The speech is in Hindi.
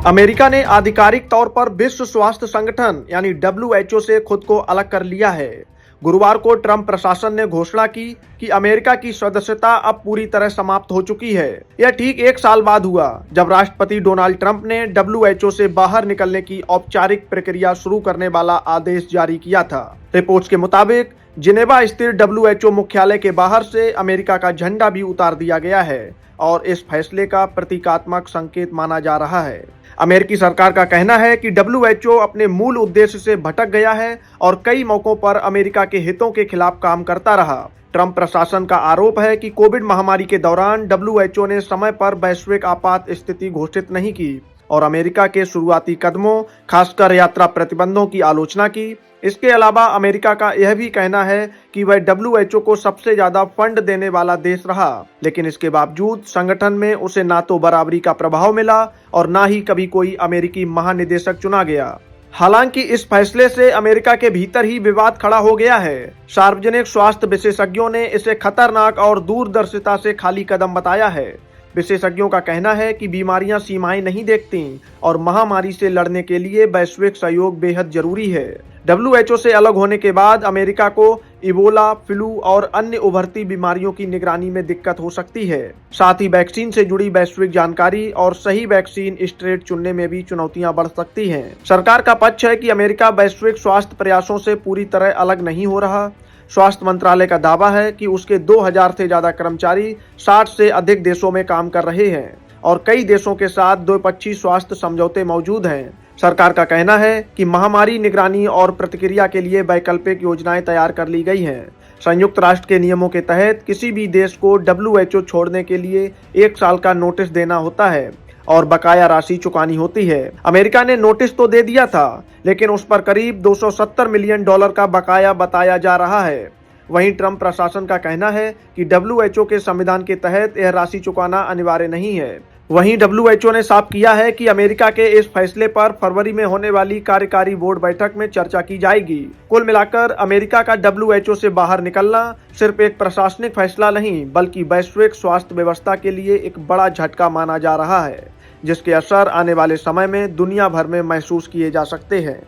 अमेरिका ने आधिकारिक तौर पर विश्व स्वास्थ्य संगठन यानी WHO से खुद को अलग कर लिया है। गुरुवार को ट्रंप प्रशासन ने घोषणा की कि अमेरिका की सदस्यता अब पूरी तरह समाप्त हो चुकी है। यह ठीक 1 साल बाद हुआ जब राष्ट्रपति डोनाल्ड ट्रंप ने WHO से बाहर निकलने की औपचारिक प्रक्रिया शुरू करने वाला आदेश जारी किया था। रिपोर्ट्स के मुताबिक जिनेवा स्थित WHO मुख्यालय के बाहर से अमेरिका का झंडा भी उतार दिया गया है और इस फैसले का प्रतीकात्मक संकेत माना जा रहा है। अमेरिकी सरकार का कहना है कि WHO अपने मूल उद्देश्य से भटक गया है और कई मौकों पर अमेरिका के हितों के खिलाफ काम करता रहा। ट्रंप प्रशासन का आरोप है कि कोविड महामारी के दौरान WHO ने समय पर वैश्विक आपात स्थिति घोषित नहीं की और अमेरिका के शुरुआती कदमों, खासकर यात्रा प्रतिबंधों की आलोचना की। इसके अलावा अमेरिका का यह भी कहना है कि वह WHO को सबसे ज्यादा फंड देने वाला देश रहा, लेकिन इसके बावजूद संगठन में उसे ना तो बराबरी का प्रभाव मिला और ना ही कभी कोई अमेरिकी महानिदेशक चुना गया। हालांकि इस फैसले से अमेरिका के भीतर ही विवाद खड़ा हो गया है। सार्वजनिक स्वास्थ्य विशेषज्ञों ने इसे खतरनाक और दूरदर्शिता से खाली कदम बताया है। विशेषज्ञों का कहना है कि बीमारियां सीमाएं नहीं देखती और महामारी से लड़ने के लिए वैश्विक सहयोग बेहद जरूरी है। WHO से अलग होने के बाद अमेरिका को इबोला, फ्लू और अन्य उभरती बीमारियों की निगरानी में दिक्कत हो सकती है। साथ ही वैक्सीन से जुड़ी वैश्विक जानकारी और सही वैक्सीन स्ट्रेट चुनने में भी चुनौतियां बढ़ सकती हैं। सरकार का पक्ष है कि अमेरिका वैश्विक स्वास्थ्य प्रयासों से पूरी तरह अलग नहीं हो रहा। स्वास्थ्य मंत्रालय का दावा है कि उसके 2000 से ज्यादा कर्मचारी 60 से अधिक देशों में काम कर रहे हैं और कई देशों के साथ द्विपक्षीय स्वास्थ्य समझौते मौजूद हैं। सरकार का कहना है कि महामारी निगरानी और प्रतिक्रिया के लिए वैकल्पिक योजनाएं तैयार कर ली गई हैं। संयुक्त राष्ट्र के नियमों के तहत किसी भी देश को WHO छोड़ने के लिए 1 साल का नोटिस देना होता है और बकाया राशि चुकानी होती है। अमेरिका ने नोटिस तो दे दिया था, लेकिन उस पर करीब $270 मिलियन का बकाया बताया जा रहा है। वहीं ट्रंप प्रशासन का कहना है कि WHO के संविधान के तहत यह राशि चुकाना अनिवार्य नहीं है। वहीं WHO ने साफ किया है कि अमेरिका के इस फैसले पर फरवरी में होने वाली कार्यकारी बोर्ड बैठक में चर्चा की जाएगी। कुल मिलाकर अमेरिका का WHO से बाहर निकलना सिर्फ एक प्रशासनिक फैसला नहीं, बल्कि वैश्विक स्वास्थ्य व्यवस्था के लिए एक बड़ा झटका माना जा रहा है, जिसके असर आने वाले समय में दुनिया भर में महसूस किए जा सकते हैं।